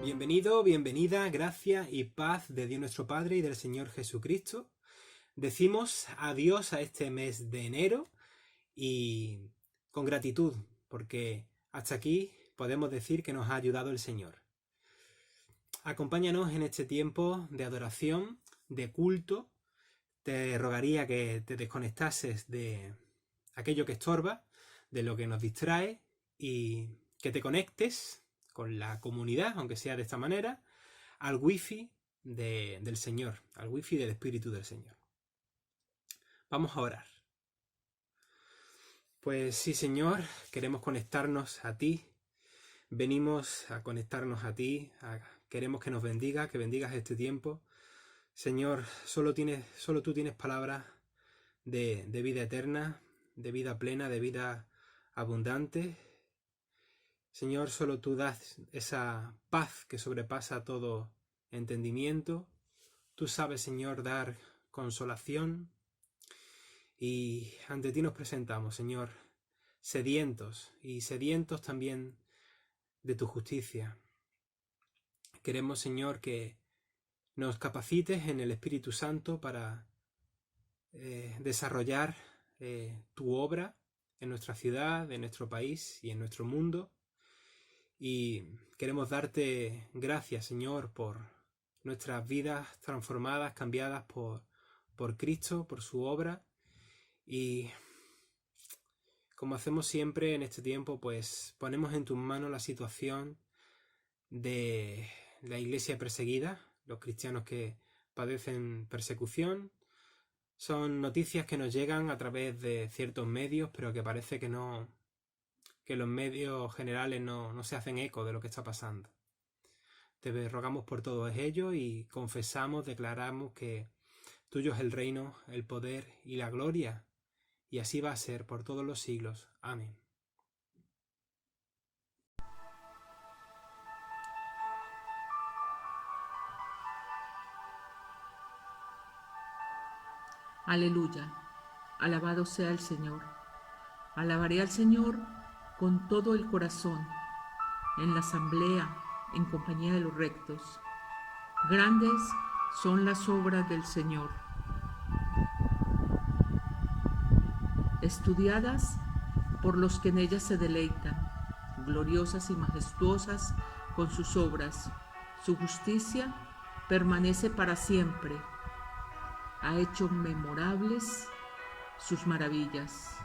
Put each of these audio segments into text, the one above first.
Bienvenido, bienvenida, gracia y paz de Dios nuestro Padre y del Señor Jesucristo. Decimos adiós a este mes de enero y con gratitud, porque hasta aquí podemos decir que nos ha ayudado el Señor. Acompáñanos en este tiempo de adoración, de culto. Te rogaría que te desconectases de aquello que estorba, de lo que nos distrae y que te conectes con la comunidad, aunque sea de esta manera, al wifi del Señor, al wifi del Espíritu del Señor. Vamos a orar. Pues sí, Señor, queremos conectarnos a ti, venimos a conectarnos a ti, queremos que nos bendigas, que bendigas este tiempo. Señor, solo tú tienes palabras de vida eterna, de vida plena, de vida abundante. Señor, solo tú das esa paz que sobrepasa todo entendimiento. Tú sabes, Señor, dar consolación. Y ante ti nos presentamos, Señor, sedientos y sedientos también de tu justicia. Queremos, Señor, que nos capacites en el Espíritu Santo para desarrollar tu obra en nuestra ciudad, en nuestro país y en nuestro mundo. Y queremos darte gracias, Señor, por nuestras vidas transformadas, cambiadas por Cristo, por su obra. Y como hacemos siempre en este tiempo, pues ponemos en tus manos la situación de la iglesia perseguida, los cristianos que padecen persecución. Son noticias que nos llegan a través de ciertos medios, pero que parece que los medios generales no se hacen eco de lo que está pasando. Te rogamos por todos ellos y confesamos, declaramos que tuyo es el reino, el poder y la gloria, y así va a ser por todos los siglos. Amén. Aleluya, alabado sea el Señor. Alabaré al Señor con todo el corazón, en la asamblea, en compañía de los rectos. Grandes son las obras del Señor, estudiadas por los que en ellas se deleitan, gloriosas y majestuosas con sus obras. Su justicia permanece para siempre. Ha hecho memorables sus maravillas.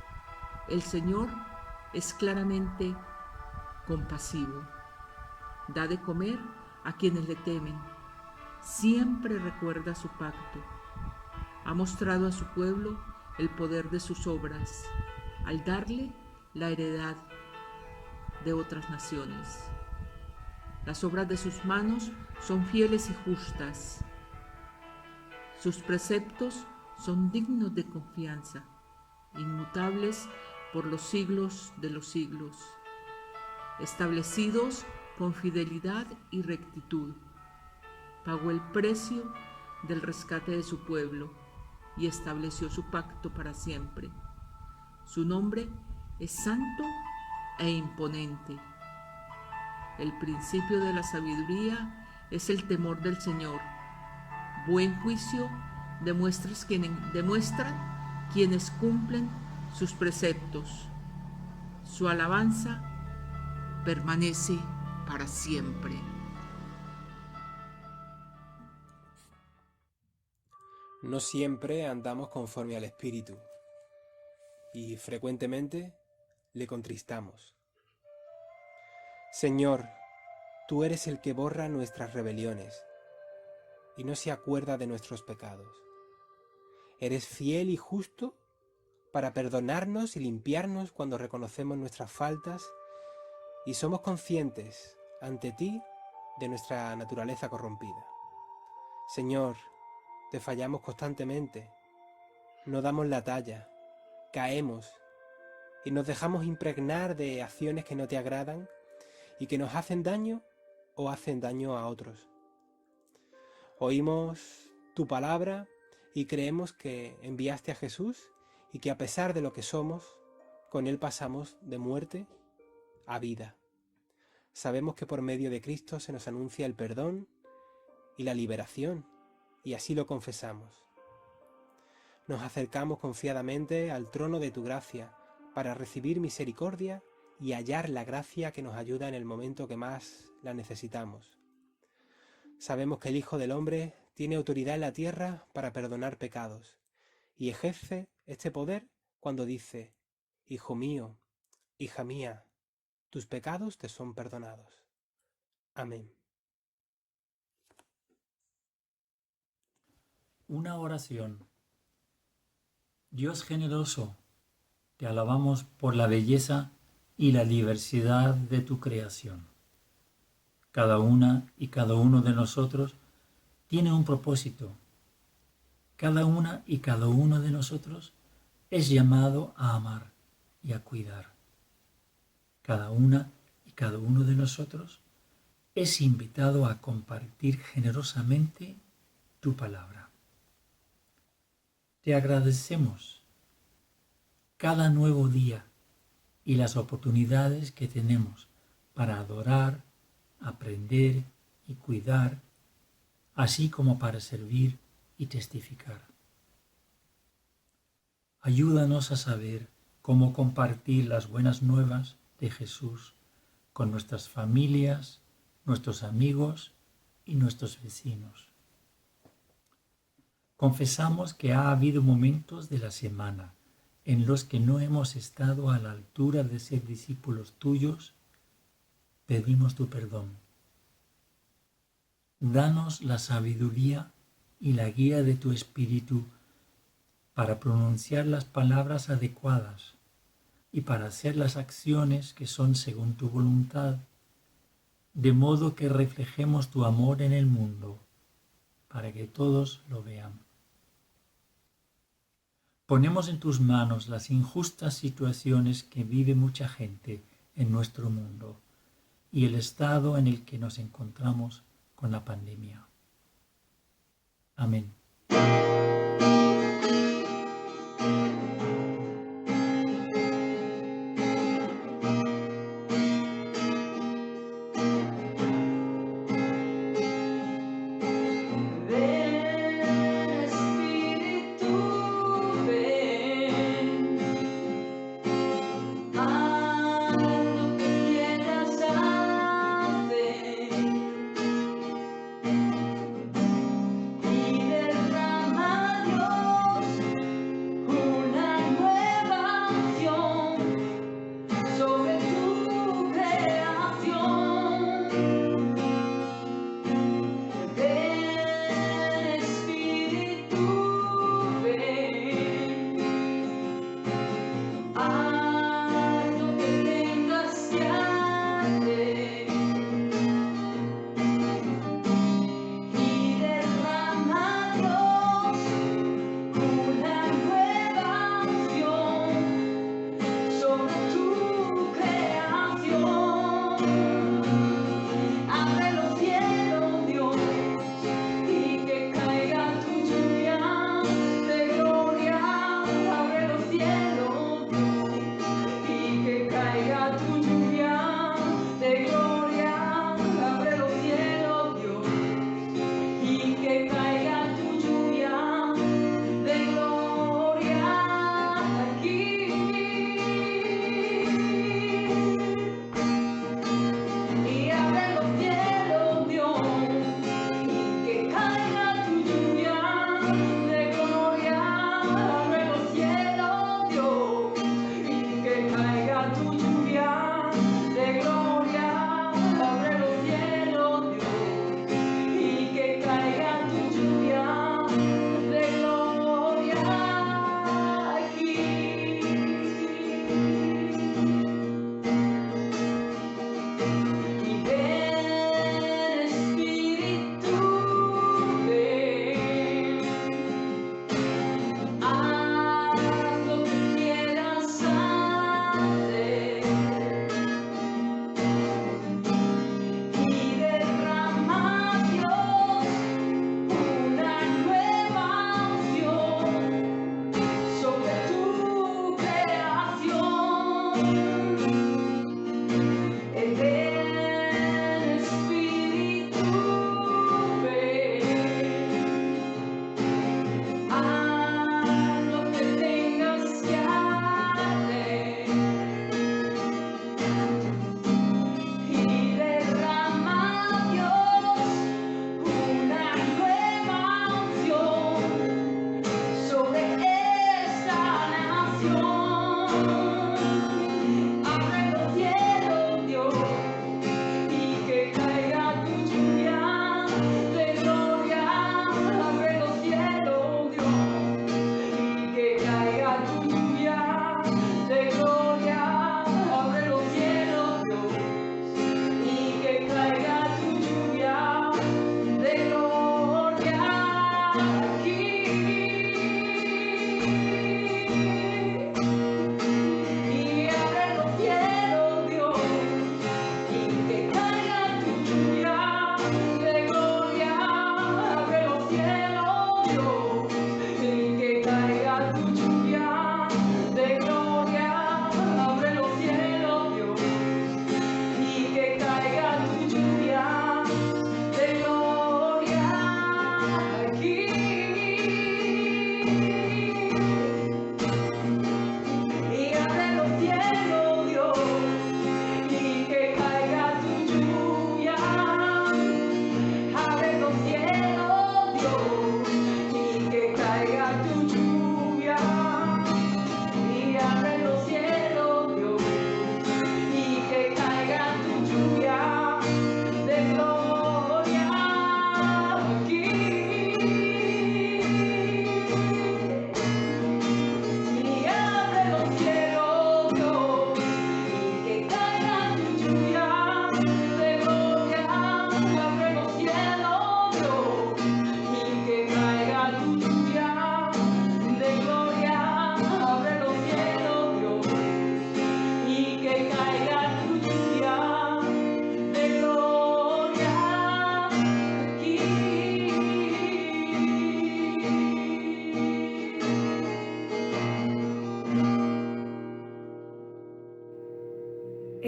El Señor es claramente compasivo. Da de comer a quienes le temen. Siempre recuerda su pacto. Ha mostrado a su pueblo el poder de sus obras, al darle la heredad de otras naciones. Las obras de sus manos son fieles y justas. Sus preceptos son dignos de confianza, inmutables por los siglos de los siglos, establecidos con fidelidad y rectitud. Pagó el precio del rescate de su pueblo y estableció su pacto para siempre. Su nombre es santo e imponente. El principio de la sabiduría es el temor del Señor. Buen juicio demuestran quienes cumplen sus preceptos. Su alabanza permanece para siempre. No siempre andamos conforme al Espíritu y frecuentemente le contristamos. Señor, tú eres el que borra nuestras rebeliones y no se acuerda de nuestros pecados. Eres fiel y justo para perdonarnos y limpiarnos cuando reconocemos nuestras faltas y somos conscientes ante ti de nuestra naturaleza corrompida. Señor, te fallamos constantemente, no damos la talla, caemos y nos dejamos impregnar de acciones que no te agradan y que nos hacen daño o hacen daño a otros. Oímos tu palabra y creemos que enviaste a Jesús y que a pesar de lo que somos, con él pasamos de muerte a vida. sabemos que por medio de Cristo se nos anuncia el perdón y la liberación, y así lo confesamos. Nos acercamos confiadamente al trono de tu gracia para recibir misericordia y hallar la gracia que nos ayuda en el momento que más la necesitamos. Sabemos que el Hijo del Hombre tiene autoridad en la tierra para perdonar pecados, y ejerce este poder cuando dice: Hijo mío, hija mía, tus pecados te son perdonados. Amén. Una oración. Dios generoso, te alabamos por la belleza y la diversidad de tu creación. Cada una y cada uno de nosotros tiene un propósito. Cada una y cada uno de nosotros es llamado a amar y a cuidar. Cada una y cada uno de nosotros es invitado a compartir generosamente tu palabra. Te agradecemos cada nuevo día y las oportunidades que tenemos para adorar, aprender y cuidar, así como para servir y testificar. Ayúdanos a saber cómo compartir las buenas nuevas de Jesús con nuestras familias, nuestros amigos y nuestros vecinos. Confesamos que ha habido momentos de la semana en los que no hemos estado a la altura de ser discípulos tuyos. Pedimos tu perdón. Danos la sabiduría y la guía de tu Espíritu para pronunciar las palabras adecuadas y para hacer las acciones que son según tu voluntad, de modo que reflejemos tu amor en el mundo, para que todos lo vean. Ponemos en tus manos las injustas situaciones que vive mucha gente en nuestro mundo y el estado en el que nos encontramos con la pandemia. Amén.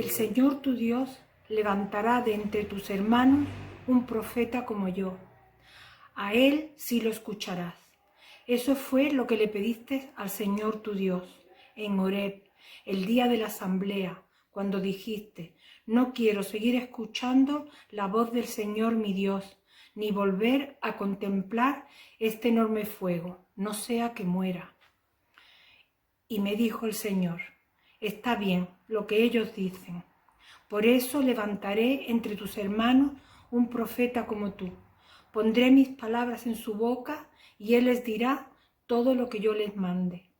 El Señor tu Dios levantará de entre tus hermanos un profeta como yo. A él sí lo escucharás. Eso fue lo que le pediste al Señor tu Dios en Horeb, el día de la asamblea, cuando dijiste: no quiero seguir escuchando la voz del Señor mi Dios, ni volver a contemplar este enorme fuego, no sea que muera. Y me dijo el Señor: está bien lo que ellos dicen. Por eso levantaré entre tus hermanos un profeta como tú. Pondré mis palabras en su boca y él les dirá todo lo que yo les mande.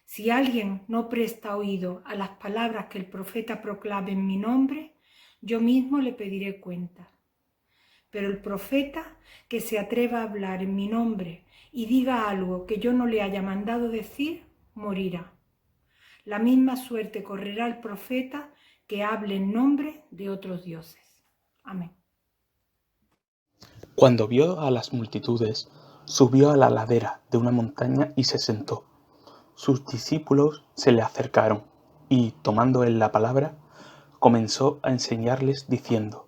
Si alguien no presta oído a las palabras que el profeta proclame en mi nombre, yo mismo le pediré cuentas. Pero el profeta que se atreva a hablar en mi nombre y diga algo que yo no le haya mandado decir, morirá. La misma suerte correrá el profeta que hable en nombre de otros dioses. Amén. Cuando vio a las multitudes, subió a la ladera de una montaña y se sentó. Sus discípulos se le acercaron y, tomando él la palabra, comenzó a enseñarles diciendo: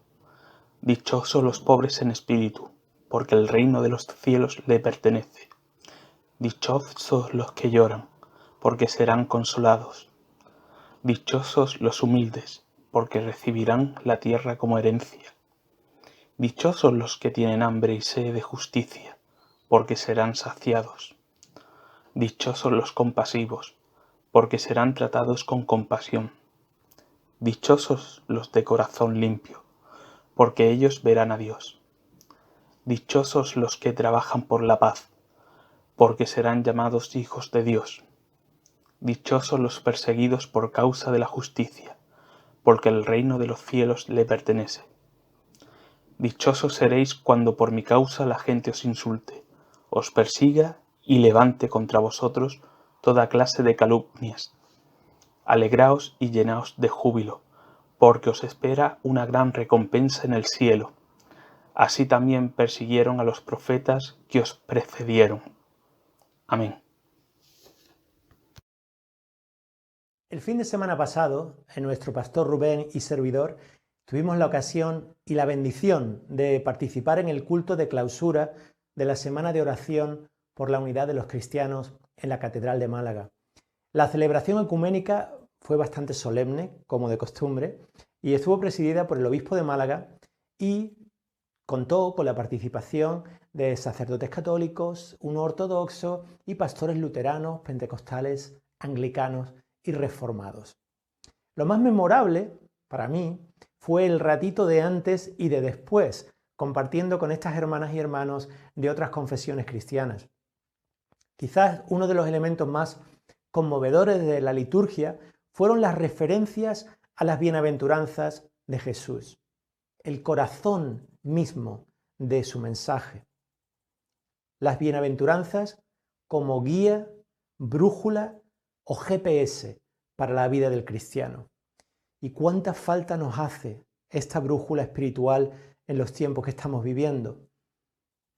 dichosos los pobres en espíritu, porque el reino de los cielos le pertenece. Dichosos los que lloran, porque serán consolados. Dichosos los humildes, porque recibirán la tierra como herencia. Dichosos los que tienen hambre y sed de justicia, porque serán saciados. Dichosos los compasivos, porque serán tratados con compasión. Dichosos los de corazón limpio, porque ellos verán a Dios. Dichosos los que trabajan por la paz, porque serán llamados hijos de Dios. Dichosos los perseguidos por causa de la justicia, porque el reino de los cielos le pertenece. Dichosos seréis cuando por mi causa la gente os insulte, os persiga y levante contra vosotros toda clase de calumnias. Alegraos y llenaos de júbilo, porque os espera una gran recompensa en el cielo. Así también persiguieron a los profetas que os precedieron. Amén. El fin de semana pasado, en nuestro pastor Rubén y servidor, tuvimos la ocasión y la bendición de participar en el culto de clausura de la Semana de Oración por la Unidad de los Cristianos en la Catedral de Málaga. La celebración ecuménica fue bastante solemne, como de costumbre, y estuvo presidida por el obispo de Málaga y contó con la participación de sacerdotes católicos, uno ortodoxo y pastores luteranos, pentecostales, anglicanos y reformados. Lo más memorable, para mí, fue el ratito de antes y de después, compartiendo con estas hermanas y hermanos de otras confesiones cristianas. Quizás uno de los elementos más conmovedores de la liturgia fueron las referencias a las bienaventuranzas de Jesús, el corazón mismo de su mensaje. Las bienaventuranzas como guía, brújula o GPS para la vida del cristiano. ¿Y cuánta falta nos hace esta brújula espiritual en los tiempos que estamos viviendo?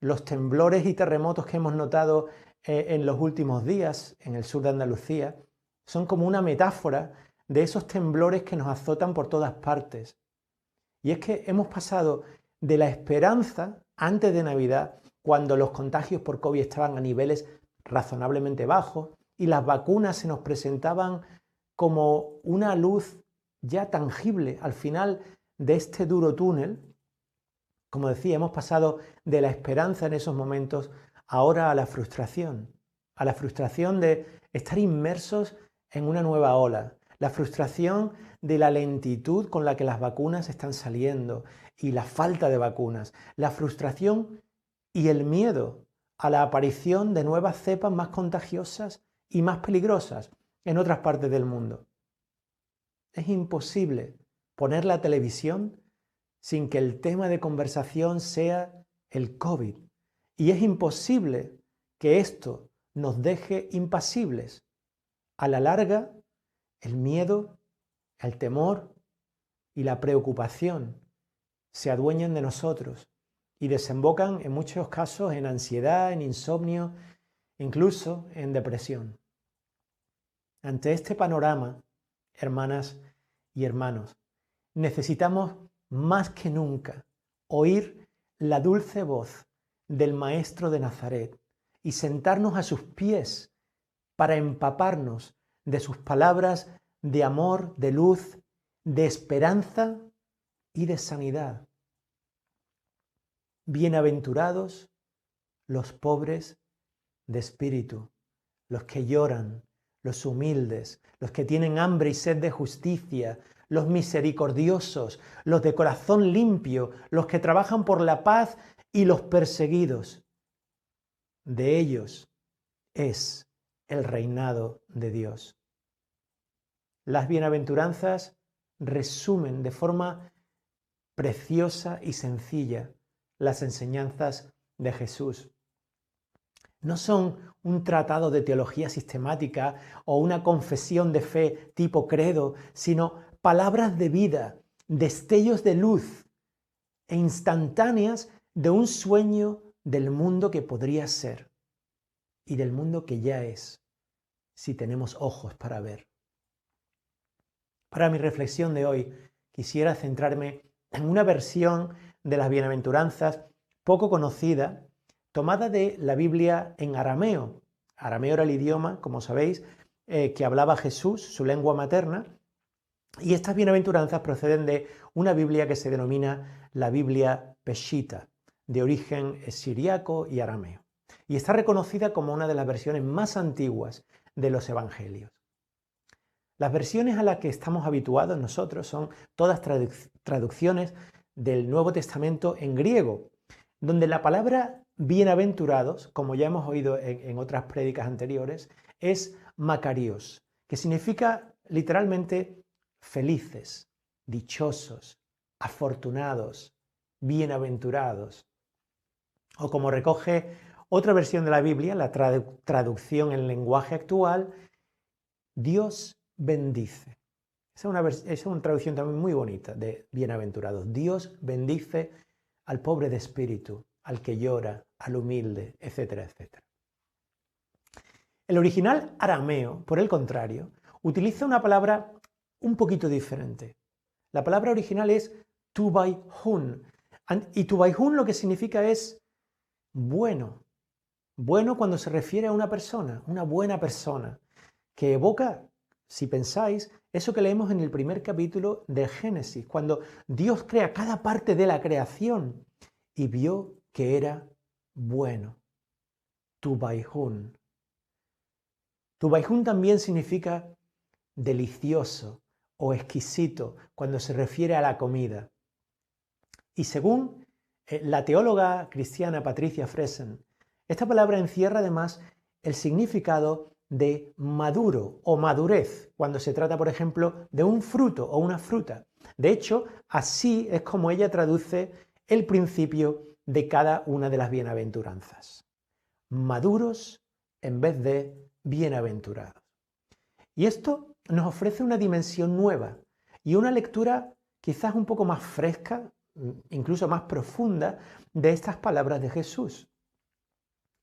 Los temblores y terremotos que hemos notado en los últimos días en el sur de Andalucía son como una metáfora de esos temblores que nos azotan por todas partes. Y es que hemos pasado de la esperanza antes de Navidad, cuando los contagios por COVID estaban a niveles razonablemente bajos y las vacunas se nos presentaban como una luz ya tangible al final de este duro túnel. Como decía, hemos pasado de la esperanza en esos momentos ahora a la frustración de estar inmersos en una nueva ola, la frustración de la lentitud con la que las vacunas están saliendo y la falta de vacunas, la frustración y el miedo a la aparición de nuevas cepas más contagiosas y más peligrosas en otras partes del mundo. Es imposible poner la televisión sin que el tema de conversación sea el COVID. Y es imposible que esto nos deje impasibles. A la larga, el miedo, el temor y la preocupación se adueñan de nosotros y desembocan en muchos casos en ansiedad, en insomnio, incluso en depresión. Ante este panorama, hermanas y hermanos, necesitamos más que nunca oír la dulce voz del Maestro de Nazaret y sentarnos a sus pies para empaparnos de sus palabras de amor, de luz, de esperanza y de sanidad. Bienaventurados los pobres de espíritu, los que lloran, los humildes, los que tienen hambre y sed de justicia, los misericordiosos, los de corazón limpio, los que trabajan por la paz y los perseguidos. De ellos es el reinado de Dios. Las bienaventuranzas resumen de forma preciosa y sencilla las enseñanzas de Jesús. No son un tratado de teología sistemática o una confesión de fe tipo credo, sino palabras de vida, destellos de luz e instantáneas de un sueño del mundo que podría ser y del mundo que ya es, si tenemos ojos para ver. Para mi reflexión de hoy, quisiera centrarme en una versión de las bienaventuranzas poco conocida, tomada de la Biblia en arameo. Arameo era el idioma, como sabéis, que hablaba Jesús, su lengua materna, y estas bienaventuranzas proceden de una Biblia que se denomina la Biblia Peshita, de origen siriaco y arameo, y está reconocida como una de las versiones más antiguas de los evangelios. Las versiones a las que estamos habituados nosotros son todas traducciones del Nuevo Testamento en griego, donde la palabra bienaventurados, como ya hemos oído en otras prédicas anteriores, es makarios, que significa literalmente felices, dichosos, afortunados, bienaventurados. O como recoge otra versión de la Biblia, la traducción en lenguaje actual, Dios bendice. Esa es una traducción también muy bonita de bienaventurados. Dios bendice al pobre de espíritu, al que llora, al humilde, etcétera, etcétera. El original arameo, por el contrario, utiliza una palabra un poquito diferente. La palabra original es tubaihun, y tubaihun lo que significa es bueno. Bueno cuando se refiere a una persona, una buena persona, que evoca, si pensáis, eso que leemos en el primer capítulo de Génesis, cuando Dios crea cada parte de la creación y vio que era bueno. Tubaihun. Tubaihun también significa delicioso o exquisito cuando se refiere a la comida. Y según la teóloga cristiana Patricia Fresen, esta palabra encierra además el significado de maduro o madurez, cuando se trata, por ejemplo, de un fruto o una fruta. De hecho, así es como ella traduce el principio de cada una de las bienaventuranzas. Maduros en vez de bienaventurados. Y esto nos ofrece una dimensión nueva y una lectura quizás un poco más fresca, incluso más profunda, de estas palabras de Jesús.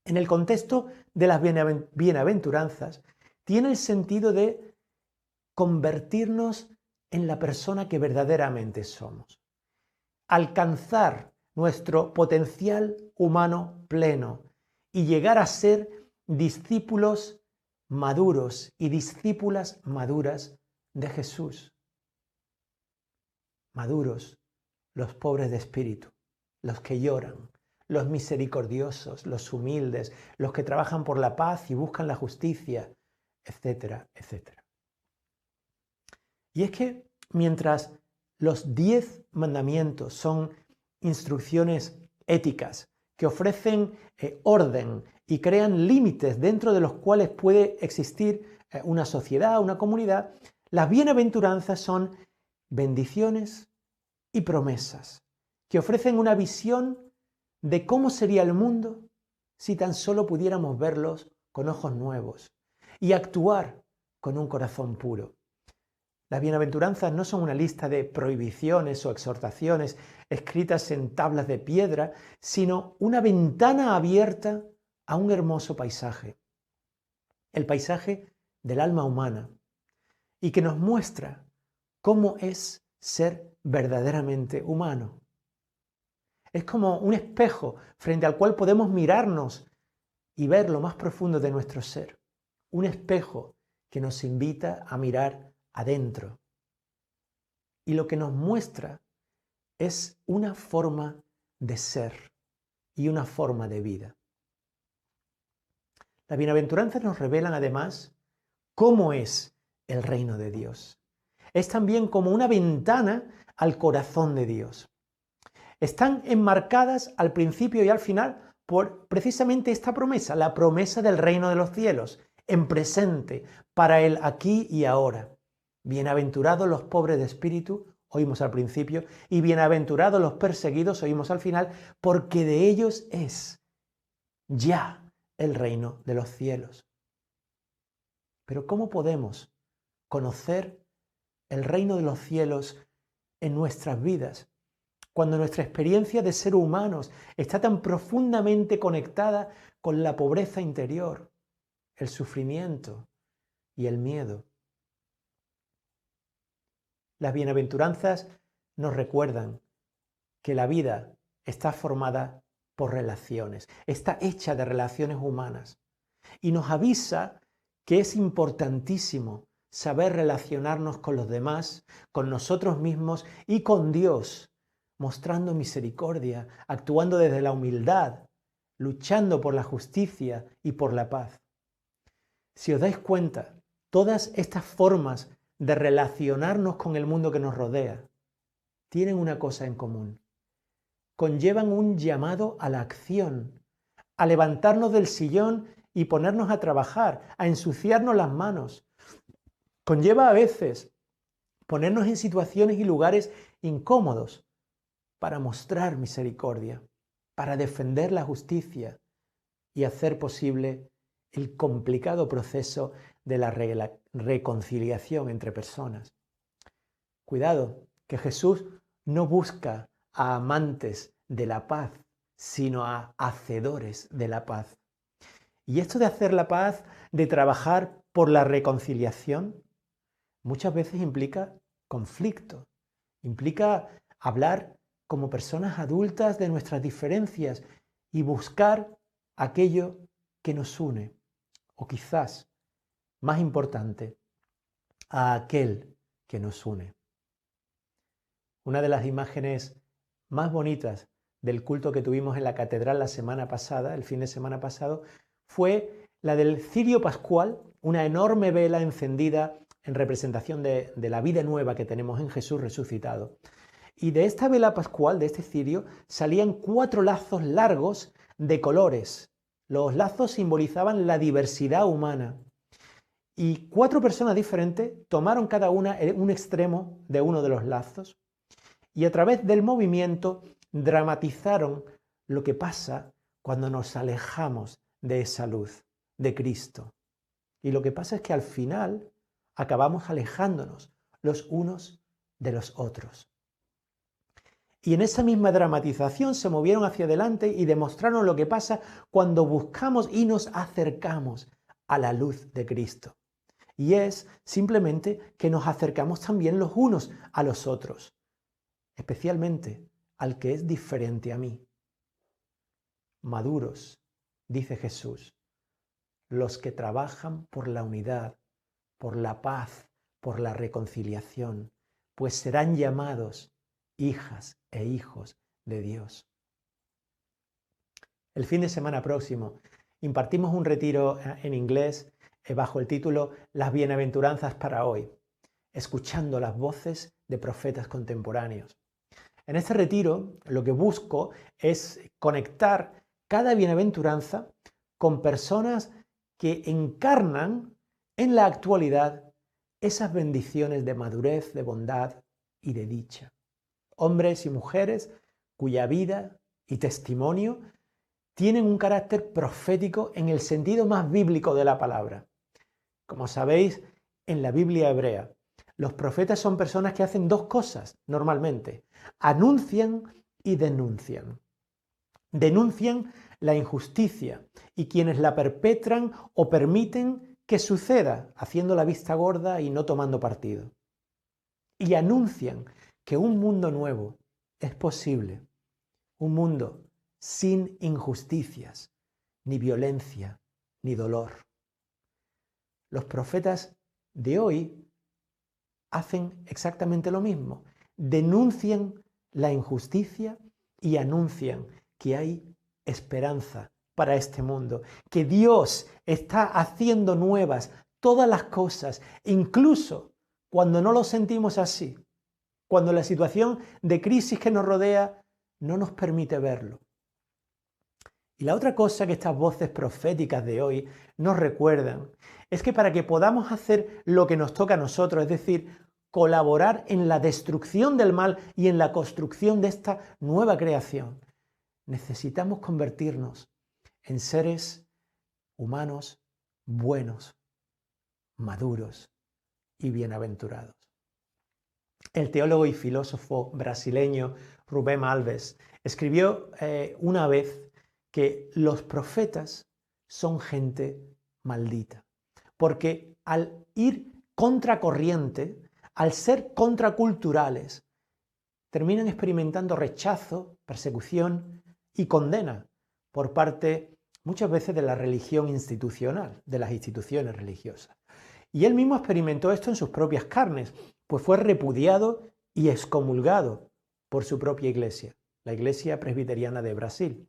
En el contexto de las bienaventuranzas, tiene el sentido de convertirnos en la persona que verdaderamente somos. Alcanzar nuestro potencial humano pleno y llegar a ser discípulos maduros y discípulas maduras de Jesús. Maduros, los pobres de espíritu, los que lloran, los misericordiosos, los humildes, los que trabajan por la paz y buscan la justicia, etcétera, etcétera. Y es que mientras los 10 mandamientos son instrucciones éticas que ofrecen orden y crean límites dentro de los cuales puede existir una sociedad, una comunidad, las bienaventuranzas son bendiciones y promesas que ofrecen una visión de cómo sería el mundo si tan solo pudiéramos verlos con ojos nuevos y actuar con un corazón puro. Las bienaventuranzas no son una lista de prohibiciones o exhortaciones escritas en tablas de piedra, sino una ventana abierta a un hermoso paisaje, el paisaje del alma humana, y que nos muestra cómo es ser verdaderamente humano. Es como un espejo frente al cual podemos mirarnos y ver lo más profundo de nuestro ser. Un espejo que nos invita a mirar adentro. Y lo que nos muestra es una forma de ser y una forma de vida. Las bienaventuranzas nos revelan además cómo es el reino de Dios. Es también como una ventana al corazón de Dios. Están enmarcadas al principio y al final por precisamente esta promesa, la promesa del reino de los cielos, en presente, para el aquí y ahora. Bienaventurados los pobres de espíritu, oímos al principio, y bienaventurados los perseguidos, oímos al final, porque de ellos es ya el reino de los cielos. Pero ¿cómo podemos conocer el reino de los cielos en nuestras vidas cuando nuestra experiencia de ser humanos está tan profundamente conectada con la pobreza interior, el sufrimiento y el miedo? Las bienaventuranzas nos recuerdan que la vida está formada por relaciones, está hecha de relaciones humanas y nos avisa que es importantísimo saber relacionarnos con los demás, con nosotros mismos y con Dios, mostrando misericordia, actuando desde la humildad, luchando por la justicia y por la paz. Si os dais cuenta, todas estas formas de relacionarnos con el mundo que nos rodea tienen una cosa en común. Conllevan un llamado a la acción, a levantarnos del sillón y ponernos a trabajar, a ensuciarnos las manos. Conlleva a veces ponernos en situaciones y lugares incómodos para mostrar misericordia, para defender la justicia y hacer posible el complicado proceso de la reconciliación entre personas. Cuidado, que Jesús no busca a amantes de la paz, sino a hacedores de la paz. Y esto de hacer la paz, de trabajar por la reconciliación, muchas veces implica conflicto, implica hablar como personas adultas de nuestras diferencias y buscar aquello que nos une, o quizás, más importante, a aquel que nos une. Una de las imágenes más bonitas del culto que tuvimos en la catedral la semana pasada, el fin de semana pasado, fue la del cirio pascual, una enorme vela encendida en representación de la vida nueva que tenemos en Jesús resucitado. Y de esta vela pascual, de este cirio, salían 4 lazos largos de colores. Los lazos simbolizaban la diversidad humana. Y 4 personas diferentes tomaron cada una un extremo de uno de los lazos y a través del movimiento dramatizaron lo que pasa cuando nos alejamos de esa luz, de Cristo. Y lo que pasa es que al final acabamos alejándonos los unos de los otros. Y en esa misma dramatización se movieron hacia adelante y demostraron lo que pasa cuando buscamos y nos acercamos a la luz de Cristo. Y es simplemente que nos acercamos también los unos a los otros, especialmente al que es diferente a mí. Maduros, dice Jesús, los que trabajan por la unidad, por la paz, por la reconciliación, pues serán llamados hijas e hijos de Dios. El fin de semana próximo impartimos un retiro en inglés bajo el título Las bienaventuranzas para hoy, escuchando las voces de profetas contemporáneos. En este retiro lo que busco es conectar cada bienaventuranza con personas que encarnan en la actualidad esas bendiciones de madurez, de bondad y de dicha. Hombres y mujeres cuya vida y testimonio tienen un carácter profético en el sentido más bíblico de la palabra. Como sabéis, en la Biblia hebrea, los profetas son personas que hacen 2 cosas normalmente: anuncian y denuncian. Denuncian la injusticia y quienes la perpetran o permiten que suceda, haciendo la vista gorda y no tomando partido. y anuncian que un mundo nuevo es posible, un mundo sin injusticias, ni violencia, ni dolor. Los profetas de hoy hacen exactamente lo mismo, denuncian la injusticia y anuncian que hay esperanza para este mundo, que Dios está haciendo nuevas todas las cosas, incluso cuando no lo sentimos así, cuando la situación de crisis que nos rodea no nos permite verlo. Y la otra cosa que estas voces proféticas de hoy nos recuerdan es que para que podamos hacer lo que nos toca a nosotros, es decir, colaborar en la destrucción del mal y en la construcción de esta nueva creación, necesitamos convertirnos en seres humanos buenos, maduros y bienaventurados. El teólogo y filósofo brasileño Rubem Alves escribió una vez que los profetas son gente maldita, porque al ir contracorriente, al ser contraculturales, terminan experimentando rechazo, persecución y condena por parte muchas veces de la religión institucional, de las instituciones religiosas. Y él mismo experimentó esto en sus propias carnes, pues fue repudiado y excomulgado por su propia iglesia, la Iglesia Presbiteriana de Brasil.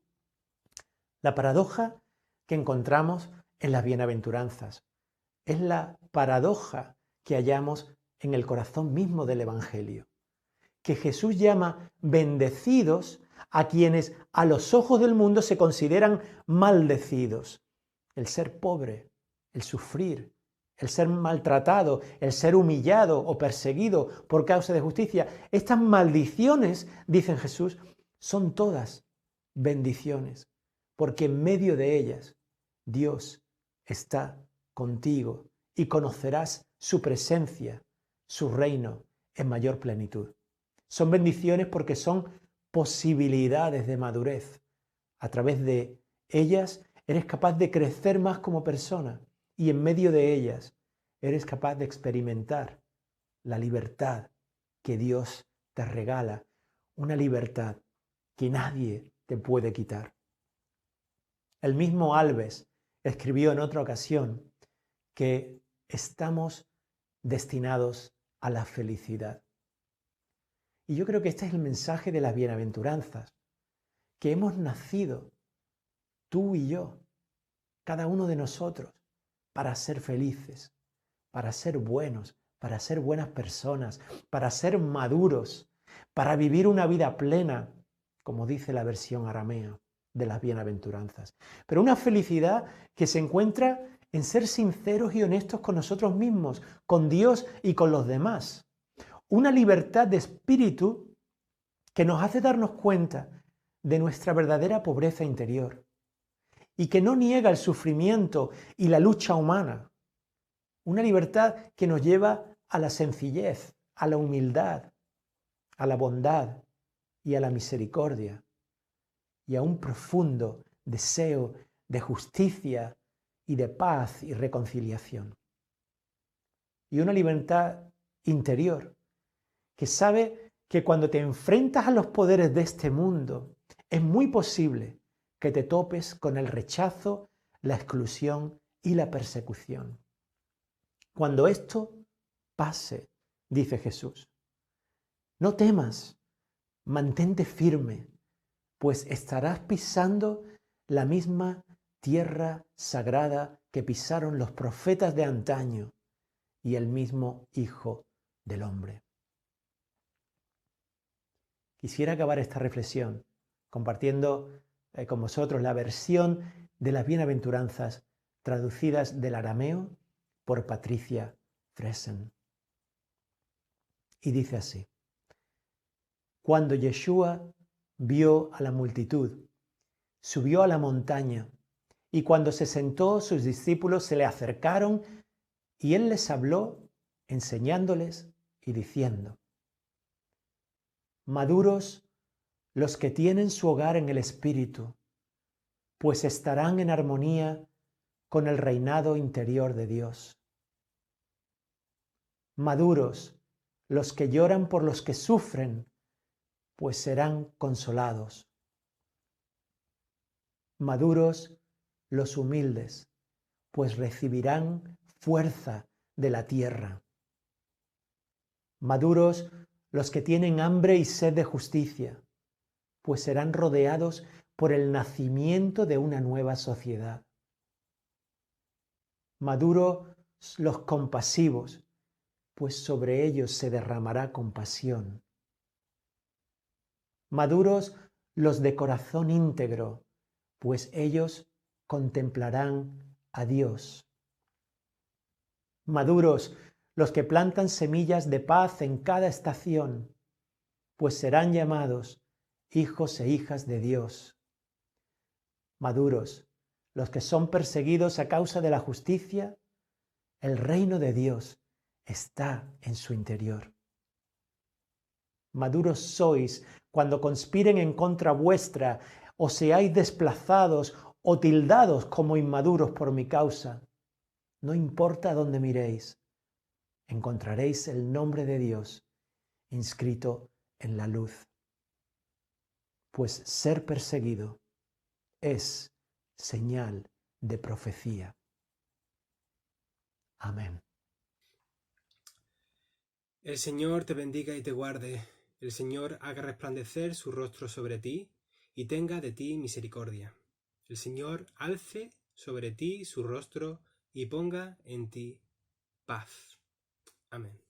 La paradoja que encontramos en las bienaventuranzas es la paradoja que hallamos en el corazón mismo del Evangelio, que Jesús llama bendecidos a quienes a los ojos del mundo se consideran maldecidos. El ser pobre, el sufrir, el ser maltratado, el ser humillado o perseguido por causa de justicia. Estas maldiciones, dice Jesús, son todas bendiciones, porque en medio de ellas Dios está contigo y conocerás su presencia, su reino en mayor plenitud. Son bendiciones porque son posibilidades de madurez. A través de ellas eres capaz de crecer más como persona y en medio de ellas eres capaz de experimentar la libertad que Dios te regala, una libertad que nadie te puede quitar. El mismo Alves escribió en otra ocasión que estamos destinados a la felicidad. Y yo creo que este es el mensaje de las bienaventuranzas, que hemos nacido, tú y yo, cada uno de nosotros, para ser felices, para ser buenos, para ser buenas personas, para ser maduros, para vivir una vida plena, como dice la versión aramea de las bienaventuranzas. Pero una felicidad que se encuentra en ser sinceros y honestos con nosotros mismos, con Dios y con los demás. Una libertad de espíritu que nos hace darnos cuenta de nuestra verdadera pobreza interior y que no niega el sufrimiento y la lucha humana. Una libertad que nos lleva a la sencillez, a la humildad, a la bondad y a la misericordia y a un profundo deseo de justicia y de paz y reconciliación. Y una libertad interior que sabe que cuando te enfrentas a los poderes de este mundo, es muy posible que te topes con el rechazo, la exclusión y la persecución. Cuando esto pase, dice Jesús, no temas, mantente firme, pues estarás pisando la misma tierra sagrada que pisaron los profetas de antaño y el mismo Hijo del Hombre. Quisiera acabar esta reflexión compartiendo con vosotros la versión de las bienaventuranzas traducidas del arameo por Patricia Fresen. Y dice así: Cuando Yeshua vio a la multitud, subió a la montaña, y cuando se sentó, sus discípulos se le acercaron, y él les habló, enseñándoles y diciendo: Maduros los que tienen su hogar en el Espíritu, pues estarán en armonía con el reinado interior de Dios. Maduros los que lloran por los que sufren, pues serán consolados. Maduros los humildes, pues recibirán fuerza de la tierra. Maduros los que tienen hambre y sed de justicia, pues serán rodeados por el nacimiento de una nueva sociedad. Maduros los compasivos, pues sobre ellos se derramará compasión. Maduros los de corazón íntegro, pues ellos contemplarán a Dios. Maduros los que plantan semillas de paz en cada estación, pues serán llamados hijos e hijas de Dios. Maduros los que son perseguidos a causa de la justicia, el reino de Dios está en su interior. Maduros sois cuando conspiren en contra vuestra, o seáis desplazados o tildados como inmaduros por mi causa. No importa dónde miréis, encontraréis el nombre de Dios inscrito en la luz. Pues ser perseguido es señal de profecía. Amén. El Señor te bendiga y te guarde. El Señor haga resplandecer su rostro sobre ti y tenga de ti misericordia. El Señor alce sobre ti su rostro y ponga en ti paz. Amén.